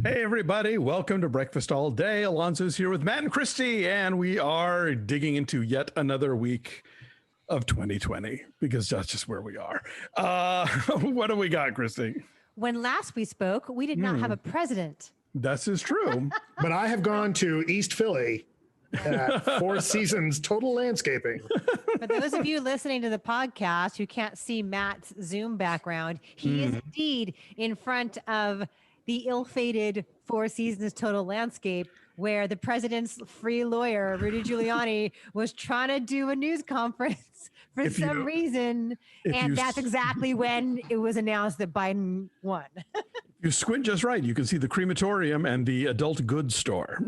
Hey, everybody. Welcome to Breakfast All Day. Alonso's here with Matt and Christy, and we are digging into yet another week of 2020 because that's just where we are. What do we got, Christy? When last we spoke, we did not have a president. This is true. But I have gone to East Philly at Four Seasons Total Landscaping. For those of you listening to the podcast who can't see Matt's Zoom background, he is indeed in front of the ill-fated Four Seasons Total Landscape, where the president's free lawyer, Rudy Giuliani, was trying to do a news conference for some reason. And that's exactly when it was announced that Biden won. You squint just right. You can see the crematorium and the adult goods store.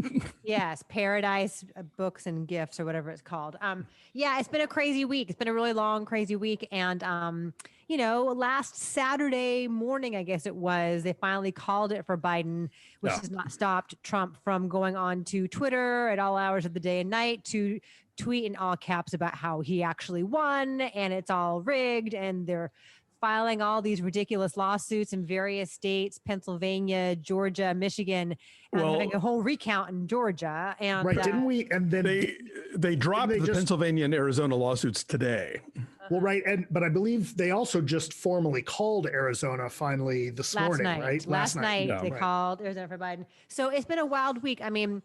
Yes, Paradise Books and Gifts or whatever it's called. Yeah, it's been a crazy week. It's been a really long, crazy week. And, last Saturday morning, I guess it was, they finally called it for Biden, which has not stopped Trump from going on to Twitter at all hours of the day and night to tweet in all caps about how he actually won and it's all rigged and they're filing all these ridiculous lawsuits in various states, Pennsylvania, Georgia, Michigan, having a whole recount in Georgia. And right, didn't we? And then they dropped the Pennsylvania and Arizona lawsuits today. Well, right, but I believe they also just formally called Arizona finally this morning, right? Last night they called Arizona for Biden. So it's been a wild week. I mean,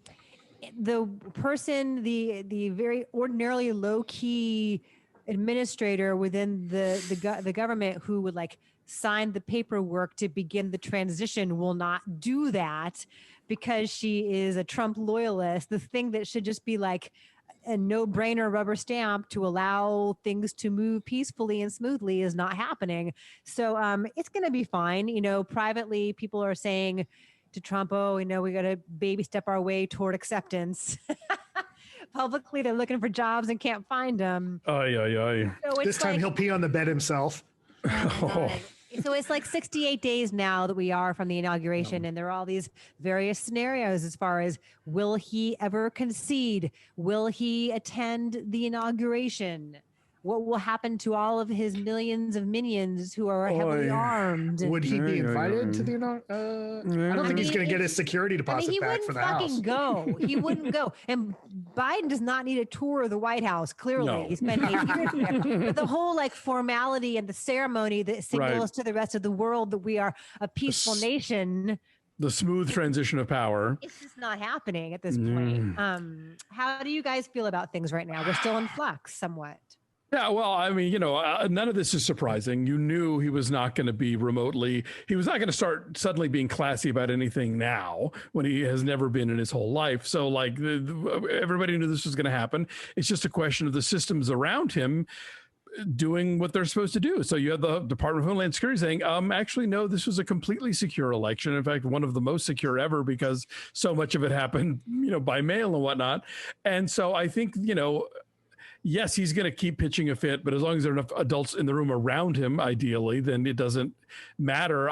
the person, the very ordinarily low key administrator within the government who would sign the paperwork to begin the transition will not do that because she is a Trump loyalist. The thing that should just be like a no-brainer rubber stamp to allow things to move peacefully and smoothly is not happening. So it's going to be fine. Privately, people are saying to Trump, we got to baby step our way toward acceptance. Publicly, they're looking for jobs and can't find them. So this time he'll pee on the bed himself. So it's like 68 days now that we are from the inauguration, and there are all these various scenarios as far as will he ever concede? Will he attend the inauguration? What will happen to all of his millions of minions who are heavily armed? Would he be invited to the I don't think he's going to get his security deposit back for the house. He wouldn't go. And Biden does not need a tour of the White House. Clearly, he's spent 8 years there. But the whole formality and the ceremony that signals to the rest of the world that we are a peaceful nation. The smooth transition of power. It's just not happening at this point. How do you guys feel about things right now? We're still in flux somewhat. Yeah, well, I mean, none of this is surprising. You knew he was not going to be he was not going to start suddenly being classy about anything now when he has never been in his whole life. So everybody knew this was going to happen. It's just a question of the systems around him doing what they're supposed to do. So you have the Department of Homeland Security saying, actually, no, this was a completely secure election. In fact, one of the most secure ever because so much of it happened, by mail and whatnot. And so I think, yes, he's going to keep pitching a fit, but as long as there are enough adults in the room around him, ideally, then it doesn't matter.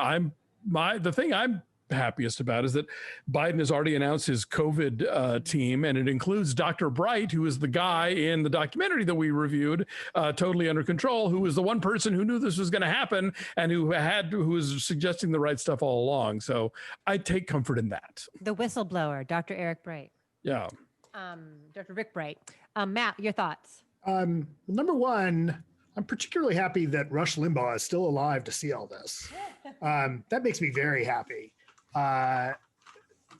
The thing I'm happiest about is that Biden has already announced his COVID team, and it includes Dr. Bright, who is the guy in the documentary that we reviewed, Totally Under Control, who was the one person who knew this was going to happen and who was suggesting the right stuff all along. So I take comfort in that. The whistleblower, Dr. Eric Bright. Yeah. Dr. Rick Bright. Matt, your thoughts? Number one, I'm particularly happy that Rush Limbaugh is still alive to see all this. That makes me very happy.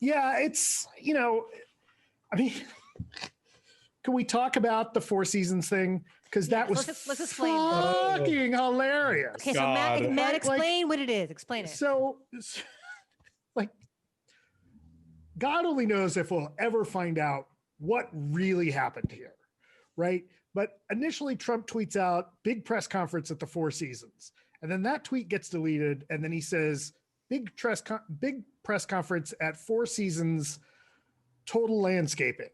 It's, I mean, can we talk about the Four Seasons thing? Because that was let's explain fucking hilarious. Okay, so Matt explain what it is. Explain it. So, God only knows if we'll ever find out what really happened here, right? But initially, Trump tweets out big press conference at the Four Seasons, and then that tweet gets deleted, and then he says big press conference at Four Seasons Total Landscaping,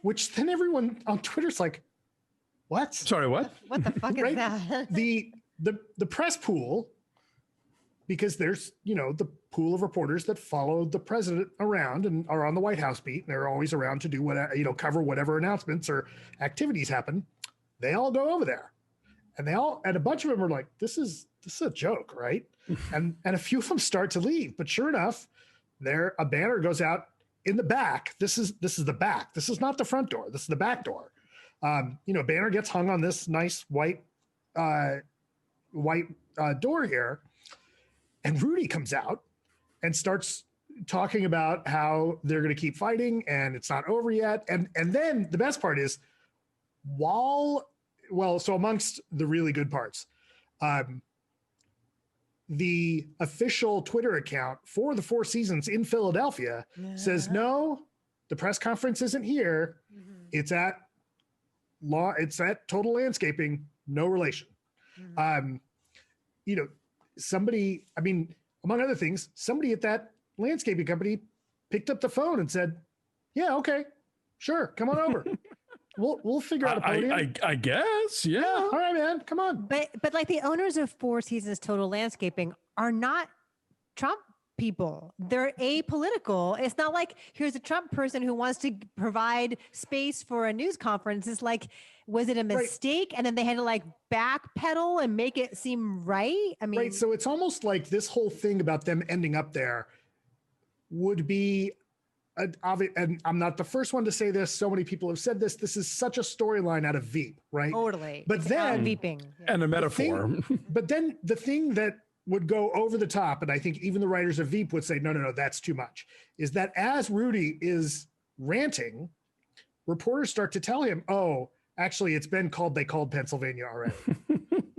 which then everyone on Twitter's like, what? Sorry, what? What the fuck is that? The press pool, because there's, the pool of reporters that follow the president around and are on the White House beat. And they're always around to do cover whatever announcements or activities happen. They all go over there, and a bunch of them are like, this is a joke, right? and a few of them start to leave, but sure enough, there a banner goes out in the back. This is the back. This is not the front door. This is the back door. Banner gets hung on this nice white door here, and Rudy comes out and starts talking about how they're going to keep fighting and it's not over yet. And then the best part is, so amongst the really good parts, the official Twitter account for the Four Seasons in Philadelphia says, no, the press conference isn't here. Mm-hmm. It's at Total Landscaping, no relation. Mm-hmm. Somebody, among other things, somebody at that landscaping company picked up the phone and said, yeah, okay, sure, come on over. We'll figure out a podium. I guess, yeah. All right, man, come on. But like the owners of Four Seasons Total Landscaping are not Trump people. They're apolitical. It's not like here's a Trump person who wants to provide space for a news conference. It's like, was it a mistake? Right. And then they had to like backpedal and make it seem right. Right. So it's almost like this whole thing about them ending up there would be, and I'm not the first one to say this. So many people have said this. This is such a storyline out of Veep, right? Totally. But then Veeping. And a metaphor. But then the thing that would go over the top, and I think even the writers of Veep would say, no, that's too much, is that as Rudy is ranting, reporters start to tell him, oh, actually, it's been called, they called Pennsylvania already.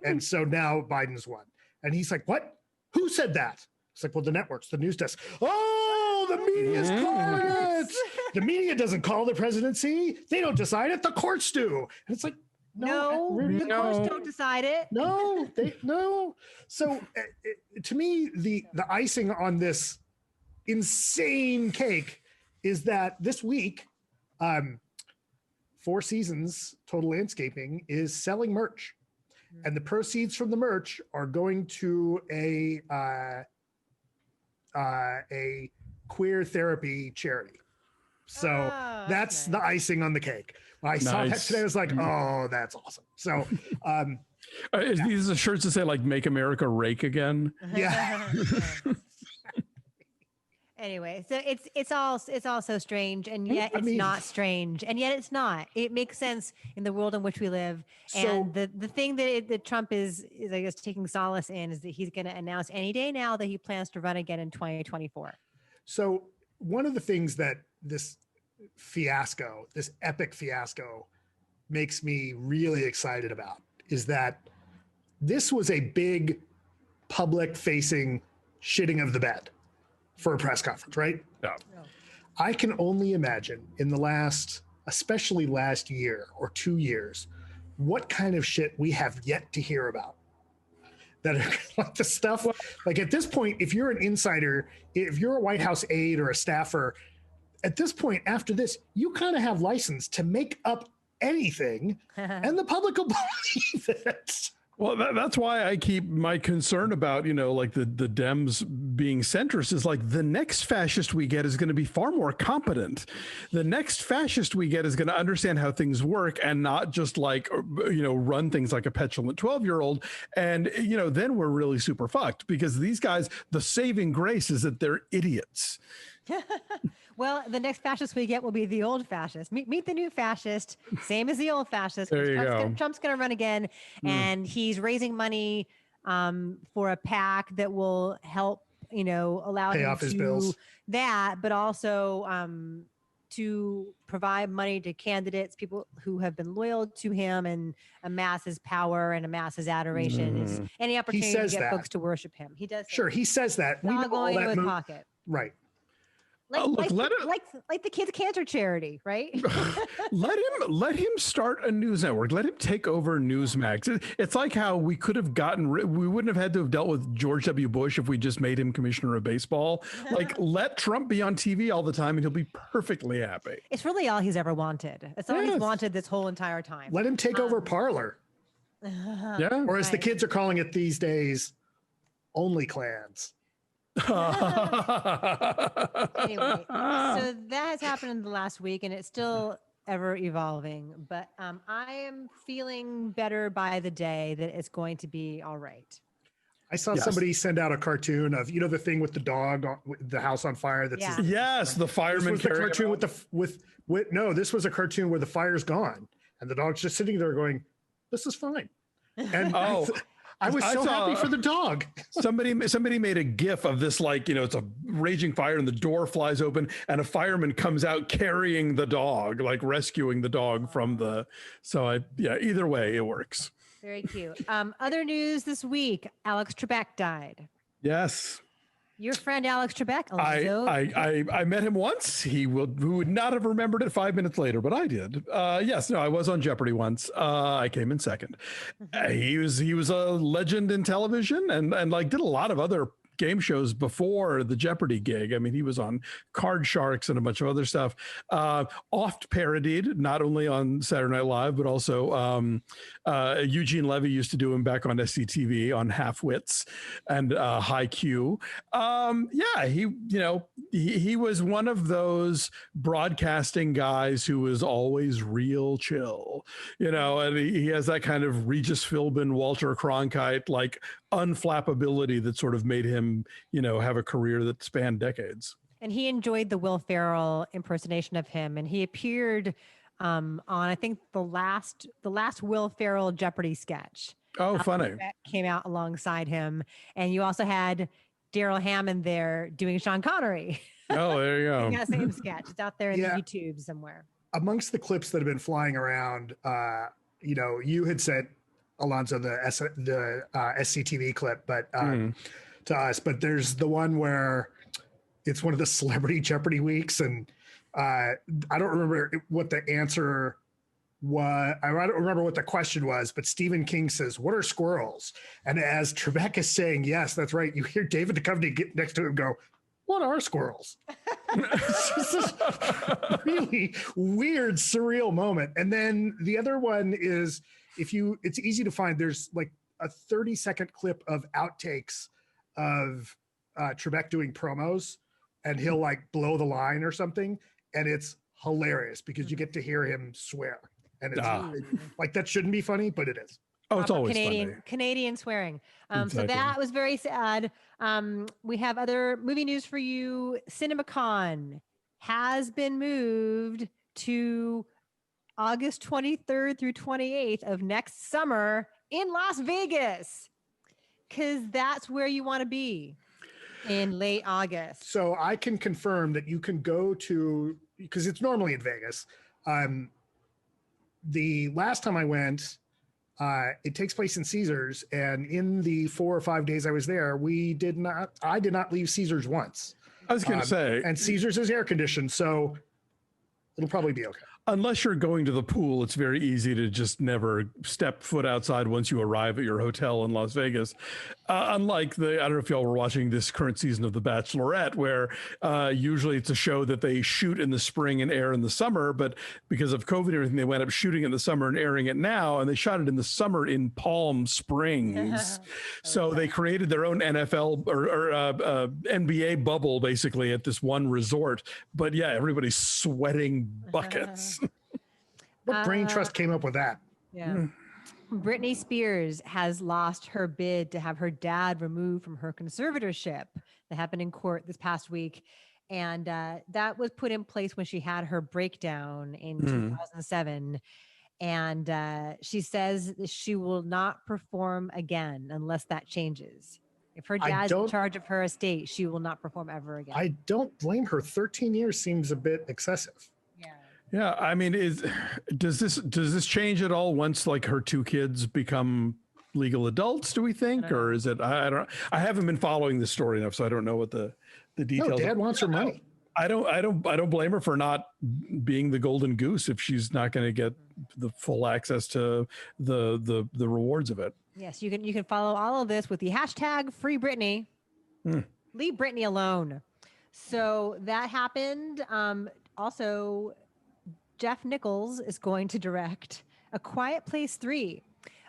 And so now Biden's won. And he's like, what? Who said that? It's like, well, the networks, the news desk. Oh, the media's calling it. The media doesn't call the presidency. They don't decide it. The courts do. And it's like, no, the courts don't decide it. No. So to me, the icing on this insane cake is that this week, Four Seasons Total Landscaping is selling merch, and the proceeds from the merch are going to a queer therapy charity. So that's nice. The icing on the cake. When I saw that today, I was like, oh, that's awesome. So these are shirts that say like "Make America Rake Again." Yeah. Anyway, so it's all so strange, and yet it's not strange, and yet it's not. It makes sense in the world in which we live. And the thing that Trump is I guess taking solace in is that he's going to announce any day now that he plans to run again in 2024. So one of the things that this epic fiasco makes me really excited about is that this was a big public facing shitting of the bed for a press conference, right? Yeah. I can only imagine in the especially last year or 2 years, what kind of shit we have yet to hear about. That are like the stuff, like at this point, if you're an insider, if you're a White House aide or a staffer, at this point, after this, you kind of have license to make up anything and the public will believe it. Well, that's why I keep my concern about, like the Dems being centrist is like the next fascist we get is going to be far more competent. The next fascist we get is going to understand how things work and not just like, run things like a petulant 12-year-old. And, then we're really super fucked because these guys, the saving grace is that they're idiots. Well, the next fascist we get will be the old fascist. Meet the new fascist, same as the old fascist. There you go. Trump's going to run again, and he's raising money for a PAC that will help, allow pay him off his to bills. That, but also to provide money to candidates, people who have been loyal to him and amass his power and amass his adoration. Is any opportunity to get folks to worship him. He does. Sure, he says that. We know all that in pocket. Right. Like the kids' cancer charity, right? let him start a news network. Let him take over Newsmax. It's like how we could have we wouldn't have had to have dealt with George W. Bush if we just made him commissioner of baseball. Like let Trump be on TV all the time and he'll be perfectly happy. It's really all he's ever wanted. It's all he's wanted this whole entire time. Let him take over Parler. Yeah. Or as the kids are calling it these days, Only Clans. Anyway, so that has happened in the last week and it's still ever evolving, but I am feeling better by the day that it's going to be all right. I saw Yes. somebody send out a cartoon of, the thing with the dog, the house on fire. That's Yeah. Yes, the this fireman was the carrying cartoon him with no, this was a cartoon where the fire's gone and the dog's just sitting there going, "This is fine." And Oh, I was I so saw- happy for the dog. Somebody made a gif of this, like, it's a raging fire and the door flies open and a fireman comes out carrying the dog, like rescuing the dog from the. So either way it works. Very cute. Other news this week: Alex Trebek died. Yes. Your friend Alex Trebek. Alonso. I met him once. Who would not have remembered it 5 minutes later, but I did. Yes, no, I was on Jeopardy once. I came in second. He was a legend in television and like did a lot of other game shows before the Jeopardy gig. I mean, he was on Card Sharks and a bunch of other stuff. Oft parodied, not only on Saturday Night Live, but also Eugene Levy used to do him back on SCTV on Half Wits and High Q. He was one of those broadcasting guys who was always real chill, and he has that kind of Regis Philbin, Walter Cronkite, like unflappability that sort of made him, have a career that spanned decades. And he enjoyed the Will Ferrell impersonation of him, and he appeared on, I think, the last Will Ferrell Jeopardy sketch. Oh, funny! Came out alongside him, and you also had Daryl Hammond there doing Sean Connery. Oh, there you go. That same sketch. It's out there in the YouTube somewhere. Amongst the clips that have been flying around, you had said, Alonso, the SCTV clip, but to us, but there's the one where it's one of the Celebrity Jeopardy weeks, and I don't remember what the answer was. I don't remember what the question was, but Stephen King says, "What are squirrels?" And as Trebek is saying, "Yes, that's right," you hear David Duchovny get next to him go, "What are squirrels?" It's just this really weird, surreal moment. And then the other one is, it's easy to find. There's like a 30-second clip of outtakes of Trebek doing promos, and he'll like blow the line or something, and it's hilarious because you get to hear him swear, and it's like, that shouldn't be funny, but it is. Oh, it's always Canadian swearing. Exactly. So that was very sad. We have other movie news for you. CinemaCon has been moved to August 23rd through 28th of next summer in Las Vegas, because that's where you want to be in late August. So I can confirm that you can go to, because it's normally in Vegas. The last time I went, it takes place in Caesars, and in the 4 or 5 days I was there, I did not leave Caesars once. I was going to say, and Caesars is air conditioned, so it'll probably be okay. Unless you're going to the pool, it's very easy to just never step foot outside once you arrive at your hotel in Las Vegas. Unlike I don't know if y'all were watching this current season of The Bachelorette, where usually it's a show that they shoot in the spring and air in the summer, but because of COVID and everything, they went up shooting in the summer and airing it now, and they shot it in the summer in Palm Springs. So they created their own NFL or NBA bubble, basically, at this one resort. But yeah, everybody's sweating buckets. What brain trust came up with that? Yeah. Britney Spears has lost her bid to have her dad removed from her conservatorship. That happened in court this past week. And that was put in place when she had her breakdown in 2007. And she says she will not perform again unless that changes. If her dad's in charge of her estate, she will not perform ever again. I don't blame her. 13 years seems a bit excessive. Yeah, I mean, does this change at all once like her two kids become legal adults? Do we think, or is it? I haven't been following this story enough, so I don't know what the details. No, Dad wants her money. I don't blame her for not being the golden goose if she's not going to get the full access to the rewards of it. Yes, you can follow all of this with the hashtag Free Britney. Leave Britney alone. So that happened. Also, Jeff Nichols is going to direct A Quiet Place 3.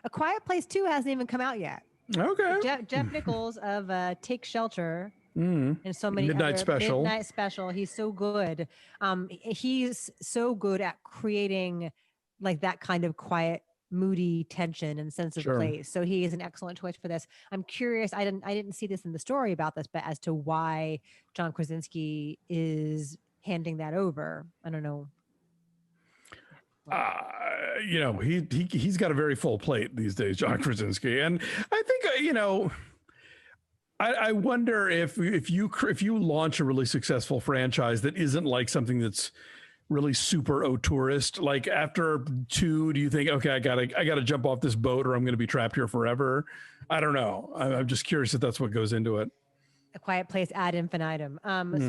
A Quiet Place 2 hasn't even come out yet. Okay. Jeff Nichols of Take Shelter and so many Midnight Special. Midnight Special. He's so good. He's so good at creating like that kind of quiet moody tension and sense of Sure. place. So he is an excellent choice for this. I'm curious. I didn't see this in the story about this, but as to why John Krasinski is handing that over, I don't know. You know, he's got a very full plate these days, John Krasinski, and I think you know. I wonder if you launch a really successful franchise that isn't like something that's really super auteurist, like after 2, do you think, okay, I gotta jump off this boat or I'm going to be trapped here forever? I don't know. I'm just curious if that's what goes into it. A Quiet Place ad infinitum.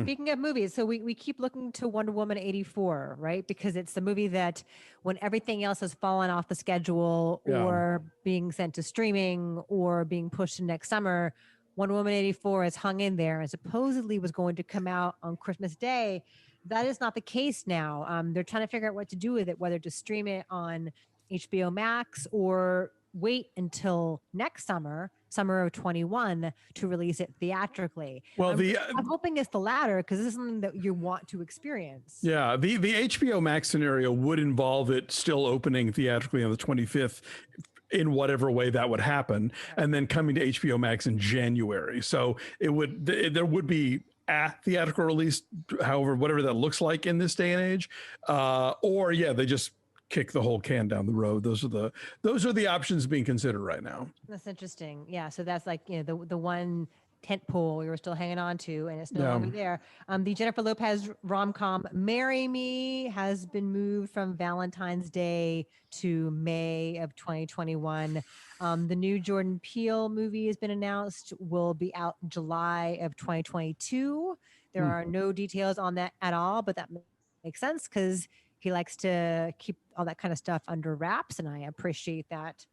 Speaking of movies, so we keep looking to Wonder Woman 84, right? Because it's the movie that when everything else has fallen off the schedule or being sent to streaming or being pushed to next summer, Wonder Woman 84 has hung in there and supposedly was going to come out on Christmas Day. That is not the case now. They're trying to figure out what to do with it, whether to stream it on HBO Max or wait until next summer of 21 to release it theatrically. Well, I'm hoping it's the latter because this is something that you want to experience. Yeah, the HBO Max scenario would involve it still opening theatrically on the 25th in whatever way that would happen, and then coming to HBO Max in January. So there would be a theatrical release, however, whatever that looks like in this day and age, or they just kick the whole can down the road. Those are the options being considered right now. That's interesting. Yeah, so that's like the one tent pole we were still hanging on to, and it's no longer there. The Jennifer Lopez rom-com Marry Me has been moved from Valentine's Day to May of 2021. The new Jordan Peele movie has been announced, will be out in July of 2022. There are no details on that at all, but that makes sense because he likes to keep all that kind of stuff under wraps, and I appreciate that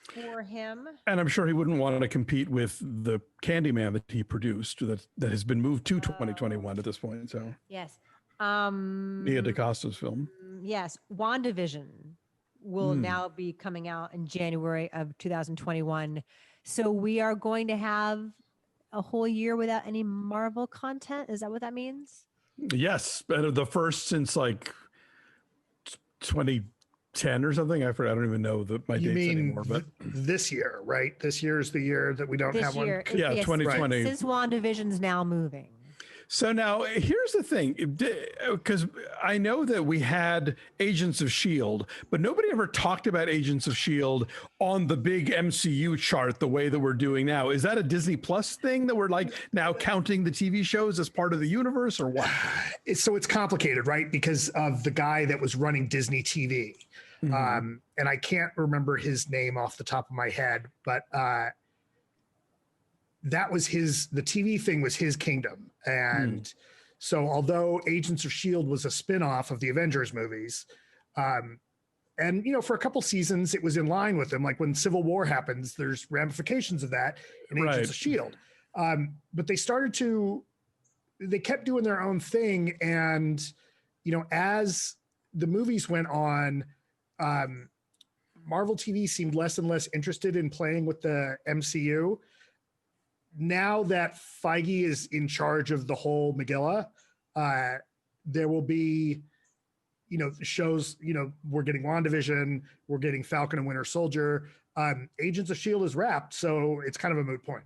for him. And I'm sure he wouldn't want to compete with the Candyman that he produced that has been moved to 2021 at this point. So yes, Nia DaCosta's film. Yes, WandaVision will now be coming out in January of 2021. So we are going to have a whole year without any Marvel content. Is that what that means? Yes, the first since like 2010 or something. I forgot. I don't even know my dates anymore. But this year, right? This year is the year that we don't have one. Yeah, 2020. Since WandaVision's now moving. So now here's the thing, because I know that we had Agents of S.H.I.E.L.D., but nobody ever talked about Agents of S.H.I.E.L.D. on the big MCU chart the way that we're doing now. Is that a Disney Plus thing that we're like now counting the TV shows as part of the universe or what? So it's complicated, right? Because of the guy that was running Disney TV. And I can't remember his name off the top of my head, but that was the TV thing was his kingdom. And so although Agents of S.H.I.E.L.D. was a spinoff of the Avengers movies, and, for a couple seasons, it was in line with them. Like when Civil War happens, there's ramifications of that in Agents of S.H.I.E.L.D. But they kept doing their own thing. And, as the movies went on, Marvel TV seemed less and less interested in playing with the MCU. Now that Feige is in charge of the whole Megillah, there will be, shows, we're getting WandaVision, we're getting Falcon and Winter Soldier. Agents of S.H.I.E.L.D. is wrapped, so it's kind of a moot point.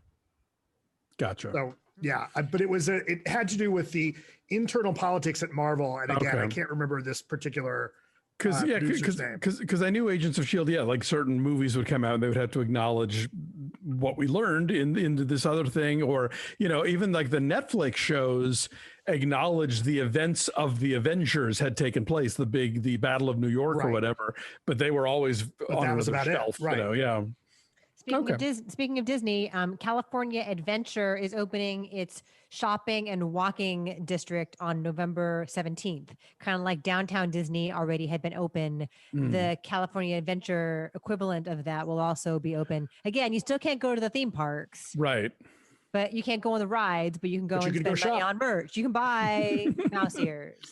Gotcha. So, yeah, but it had to do with the internal politics at Marvel. And again, I can't remember this particular because I knew Agents of S.H.I.E.L.D., like certain movies would come out and they would have to acknowledge what we learned into this other thing, or even like the Netflix shows acknowledged the events of the Avengers had taken place, the Battle of New York or whatever, but they were always on the shelf, right? Speaking of Disney, California Adventure is opening its shopping and walking district on November 17th. Kind of like Downtown Disney already had been open. The California Adventure equivalent of that will also be open. Again, you still can't go to the theme parks. Right. But you can't go on the rides, but you can go and spend money on merch. You can buy mouse ears.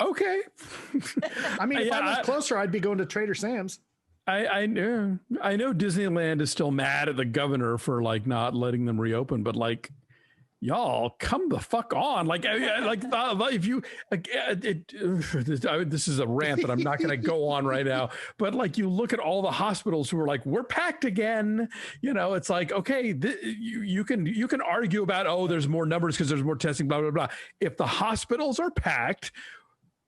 Okay. I mean, if I was closer, I'd be going to Trader Sam's. I know Disneyland is still mad at the governor for like not letting them reopen, but like y'all come the fuck on. Like if you, this is a rant that I'm not going to go on right now, but like you look at all the hospitals who are like, we're packed again. You know, it's like, okay, you can argue about, oh, there's more numbers because there's more testing, blah, blah, blah. If the hospitals are packed,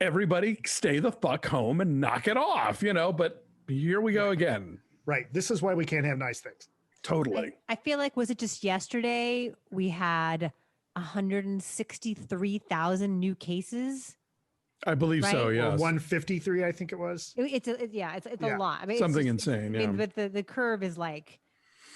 everybody stay the fuck home and knock it off, you know, but here we go again. Right. This is why we can't have nice things. Totally. I feel like, was it just yesterday we had 163,000 new cases? I believe so, Right? yes. Or 153, I think it was. It's a lot. I mean, Something it's insane, I mean, but the curve is like,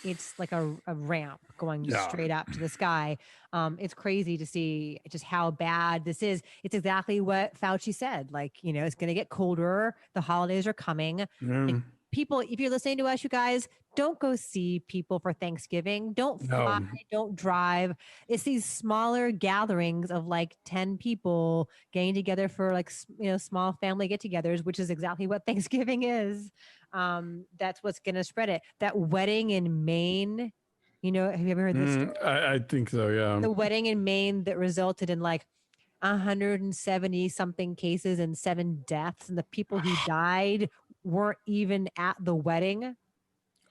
it's like a ramp going straight up to the sky. It's crazy to see just how bad this is. It's exactly what Fauci said. Like, you know, it's going to get colder. The holidays are coming. Like, people, if you're listening to us, you guys, don't go see people for Thanksgiving. Don't fly, don't drive. It's these smaller gatherings of like 10 people getting together for like, you know, small family get-togethers, which is exactly what Thanksgiving is. That's what's going to spread it. That wedding in Maine, you know, have you ever heard this story? I think so, yeah. The wedding in Maine that resulted in like 170 something cases and 7 deaths, and the people who died weren't even at the wedding.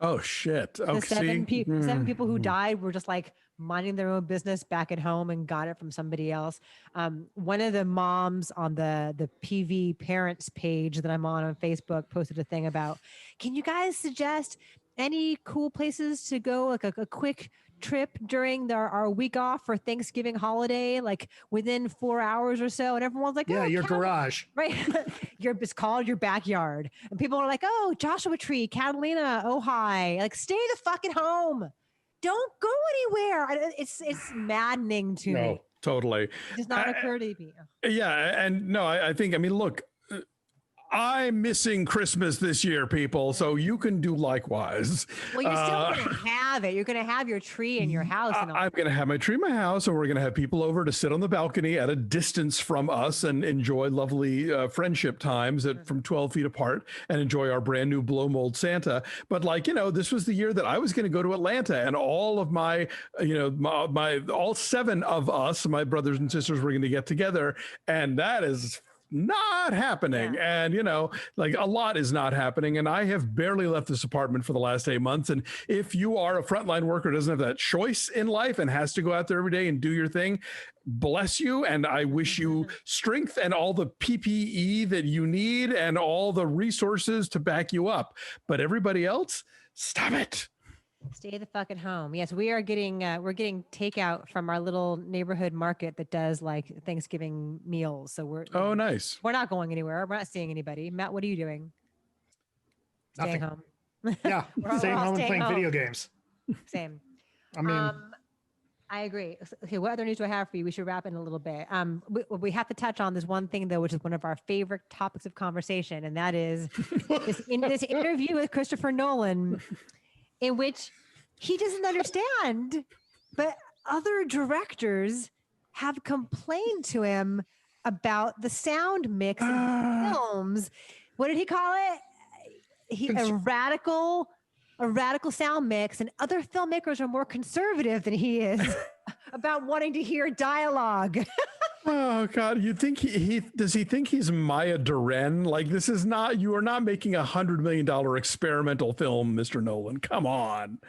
Oh shit. The Okay. 7 people who died were just like minding their own business back at home and got it from somebody else. One of the moms on the PV parents page that I'm on Facebook posted a thing about, can you guys suggest any cool places to go, like a quick trip during our week off for Thanksgiving holiday, like within 4 hours or so? And everyone's like, yeah, your garage, right? It's called your backyard, and people are like, oh, Joshua Tree, Catalina, Ojai, like stay the fuck at home, don't go anywhere. It's maddening to me. Totally. It does not occur to me. Yeah, and no, I think, I mean, look, I'm missing Christmas this year, people, so you can do likewise. Well, you're still going to have it. You're going to have your tree in your house. And all. I'm going to have my tree in my house, and we're going to have people over to sit on the balcony at a distance from us and enjoy lovely friendship times from 12 feet apart and enjoy our brand new blow mold Santa. But like, you know, this was the year that I was going to go to Atlanta, and all of my, you know, my all 7 of us, my brothers and sisters, were going to get together, and that is not happening. And you know, like a lot is not happening, and I have barely left this apartment for the last 8 months. And if you are a frontline worker, doesn't have that choice in life and has to go out there every day and do your thing, bless you, and I wish you strength and all the PPE that you need and all the resources to back you up. But everybody else, stop it. Stay the fuck at home. Yes, we are getting we're getting takeout from our little neighborhood market that does like Thanksgiving meals. So we're nice. We're not going anywhere. We're not seeing anybody. Matt, what are you doing? Staying home. Yeah, staying home and playing video games. Same. I mean, I agree. Okay, what other news do I have for you? We should wrap in a little bit. We have to touch on this one thing though, which is one of our favorite topics of conversation, and that is this interview with Christopher Nolan, in which he doesn't understand, but other directors have complained to him about the sound mix in films. What did he call it? A radical sound mix, and other filmmakers are more conservative than he is about wanting to hear dialogue. Oh God! You think he does? He think he's Maya Deren? Like this is not. You are not making $100 million experimental film, Mr. Nolan. Come on.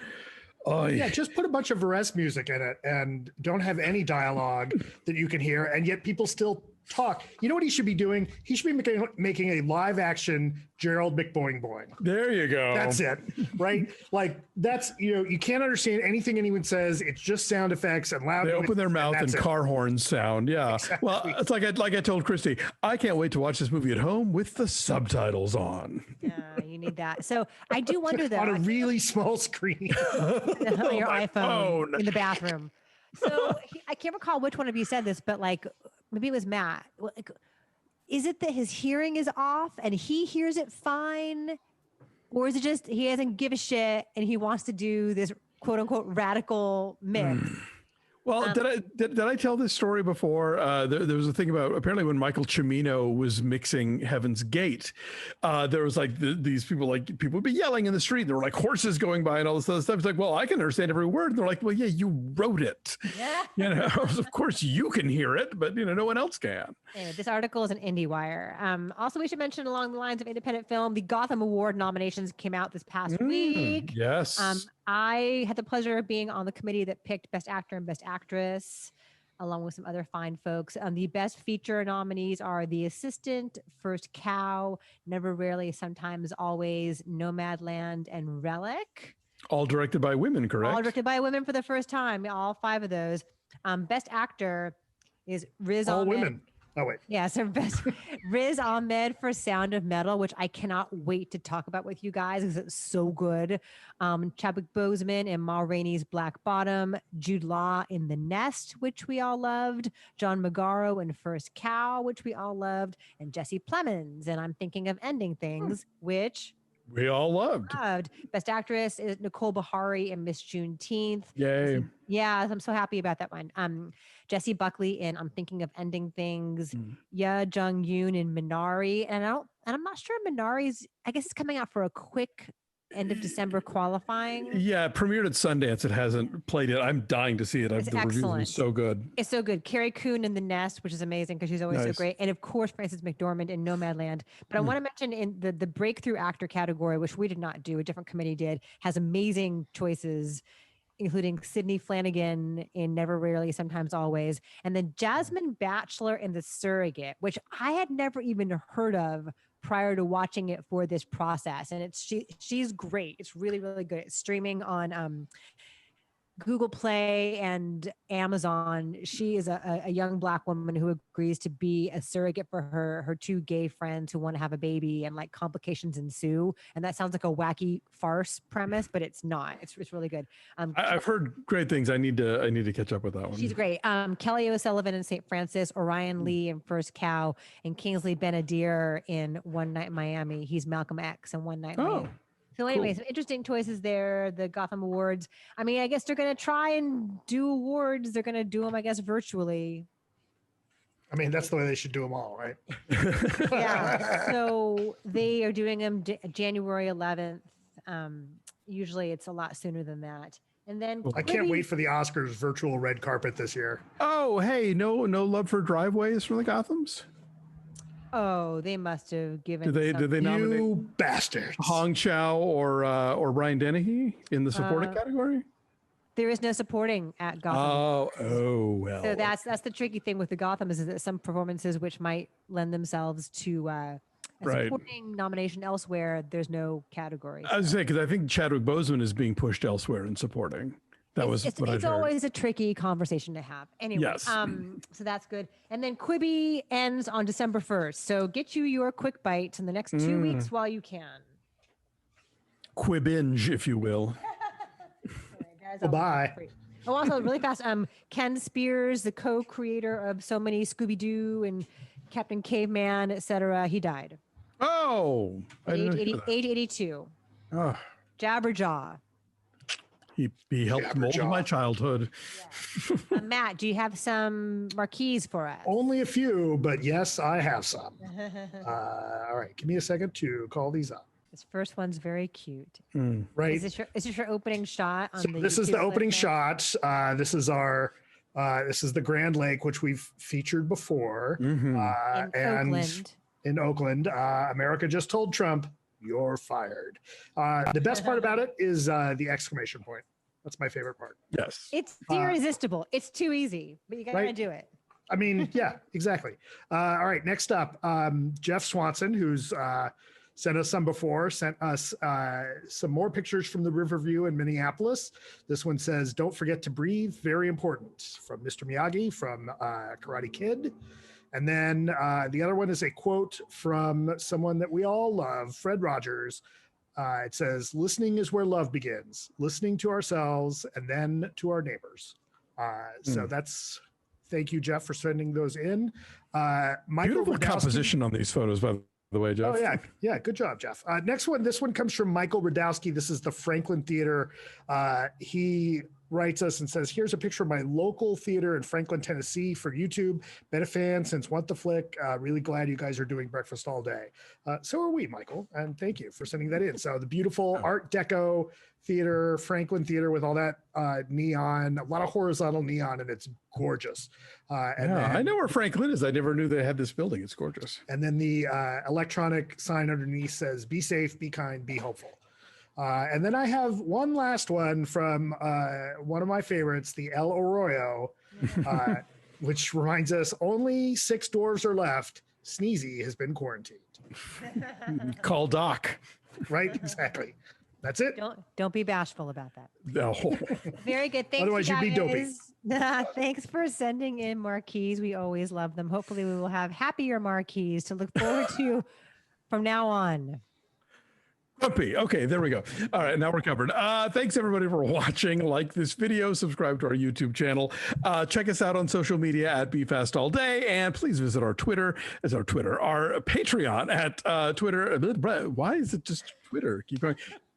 Oh yeah, just put a bunch of Varese music in it and don't have any dialogue that you can hear, and yet people still talk. You know what he should be doing? He should be making a live action Gerald McBoing Boing. There you go. That's it, right? Like that's, you know, you can't understand anything anyone says. It's just sound effects and loud. They open their mouth and car horns sound. Yeah. Exactly. Well, it's like I told Christy, I can't wait to watch this movie at home with the subtitles on. Yeah, you need that. So I do wonder though. On a really small screen. On your iPhone in the bathroom. So I can't recall which one of you said this, but like maybe it was Matt. Like, is it that his hearing is off and he hears it fine? Or is it just he doesn't give a shit and he wants to do this quote unquote radical mix? Well, did I tell this story before? There was a thing about apparently when Michael Cimino was mixing Heaven's Gate, there was like these people would be yelling in the street. There were like horses going by and all this other stuff. It's like, well, I can understand every word. And they're like, well, yeah, you wrote it. Yeah. You know, of course you can hear it, but no one else can. Anyway, this article is an IndieWire. Also, we should mention along the lines of independent film, the Gotham Award nominations came out this past week. Yes. I had the pleasure of being on the committee that picked Best Actor and Best Actress, along with some other fine folks. The Best Feature nominees are The Assistant, First Cow, Never, Rarely, Sometimes, Always, Nomadland, and Relic. All directed by women, correct? All directed by women for the first time. All 5 of those. Best Actor is Riz All Ahmed. women. Oh, wait. Yeah, so best Riz Ahmed for Sound of Metal, which I cannot wait to talk about with you guys because it's so good. Chadwick Boseman in Ma Rainey's Black Bottom, Jude Law in The Nest, which we all loved, John Magaro in First Cow, which we all loved, and Jesse Plemons, and I'm Thinking of Ending Things, which we all loved. Best Actress is Nicole Bahari in Miss Juneteenth. Yay. Yeah, I'm so happy about that one. Jesse Buckley in I'm Thinking of Ending Things. Ya Jung Yoon in Minari. And I'm not sure Minari's, I guess it's coming out for a quick end of December qualifying. Yeah, premiered at Sundance. It hasn't played it. I'm dying to see it. It's the reviews have been so good. It's so good. Carrie Coon in The Nest, which is amazing because she's always so great. And of course, Frances McDormand in Nomadland. But I want to mention in the breakthrough actor category, which we did not do, a different committee did, has amazing choices, including Sydney Flanagan in Never, Rarely, Sometimes, Always, and then Jasmine Batchelor in The Surrogate, which I had never even heard of prior to watching it for this process. And she's great. It's really, really good. It's streaming on Google Play and Amazon. She is a young Black woman who agrees to be a surrogate for her 2 gay friends who want to have a baby, and like complications ensue. And that sounds like a wacky farce premise, but it's not. It's really good. I've heard great things. I need to catch up with that one. She's great. Kelly O'Sullivan in St. Francis, Orion Lee in First Cow, and Kingsley Benadir in One Night in Miami. He's Malcolm X in One Night in Miami. So anyway, some interesting choices there. The Gotham Awards. I mean, I guess they're going to try and do awards. They're going to do them, I guess, virtually. I mean, that's the way they should do them all, right? Yeah. So they are doing them January 11th. Usually it's a lot sooner than that. And then I can't wait for the Oscars virtual red carpet this year. Oh, hey, no love for driveways from the Gothams? Oh, they must have given. Did they nominate you bastards? Hong Chow or Brian Dennehy in the supporting category? There is no supporting at Gotham. Oh well. So that's the tricky thing with the Gotham is that some performances which might lend themselves to a supporting nomination elsewhere, there's no category. I was saying because I think Chadwick Boseman is being pushed elsewhere in supporting. It's always a tricky conversation to have. Anyway, yes. So that's good. And then Quibi ends on December 1st. So get you your quick bites in the next 2 weeks while you can. Quibinge, if you will. Bye. Oh, also really fast. Ken Spears, the co-creator of so many Scooby-Doo and Captain Caveman, etc., he died. Oh, age 82. Oh. Jabberjaw. He helped mold my childhood. Yeah. Matt, do you have some marquees for us? Only a few, but yes, I have some. All right, give me a second to call these up. This first one's very cute. Right. Is this your opening shot? This is the opening shot. This is the Grand Lake, which we've featured before. In Oakland. In Oakland. America just told Trump, you're fired. The best part about it is the exclamation point. That's my favorite part. Yes. It's irresistible. It's too easy, but you got to do it. I mean, yeah, exactly. All right, next up, Geoff Swanson, who's sent us some before, sent us some more pictures from the Riverview in Minneapolis. This one says, don't forget to breathe, very important, from Mr. Miyagi, from Karate Kid. And then the other one is a quote from someone that we all love, Fred Rogers. It says, listening is where love begins, listening to ourselves and then to our neighbors. So that's, thank you, Geoff, for sending those in. Beautiful Rudowski, composition on these photos, by the way, Geoff. Oh, yeah. Yeah. Good job, Geoff. Next one. This one comes from Michael Rudowski. This is the Franklin Theater. He writes us and says, here's a picture of my local theater in Franklin, Tennessee for YouTube. Been a fan since Want the Flick. Really glad you guys are doing breakfast all day. So are we, Michael. And thank you for sending that in. So the beautiful Art Deco theater, Franklin Theater with all that neon, a lot of horizontal neon, and it's gorgeous. And Yeah, then, I know where Franklin is. I never knew they had this building. It's gorgeous. and then the electronic sign underneath says, be safe, be kind, be hopeful. And then I have one last one from one of my favorites, the El Arroyo, which reminds us only 6 dwarves are left. Sneezy has been quarantined. Call Doc. Right? Exactly. That's it. Don't be bashful about that. No. Very good. Thanks. Otherwise, you'd be dopey. Thanks for sending in marquees. We always love them. Hopefully, we will have happier marquees to look forward to from now on. Grumpy. Okay, there we go. All right, now we're covered. Thanks everybody for watching. Like this video, subscribe to our YouTube channel. Check us out on social media at BeFastAllDay, and please visit our Twitter, our Patreon at Twitter. Why is it just Twitter? Keep going.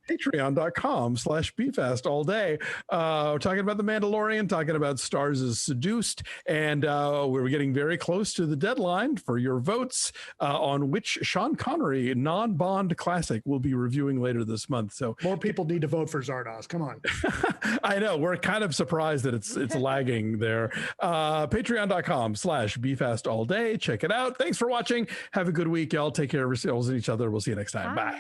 Patreon.com/BeFastAllDay. We're talking about The Mandalorian, talking about Stars is Seduced, and we're getting very close to the deadline for your votes on which Sean Connery non-Bond classic we'll be reviewing later this month. So more people need to vote for Zardoz. Come on. I know, we're kind of surprised that it's lagging there. Patreon.com/BeFastAllDay. Check it out. Thanks for watching. Have a good week, y'all. Take care of yourselves and each other. We'll see you next time. Bye.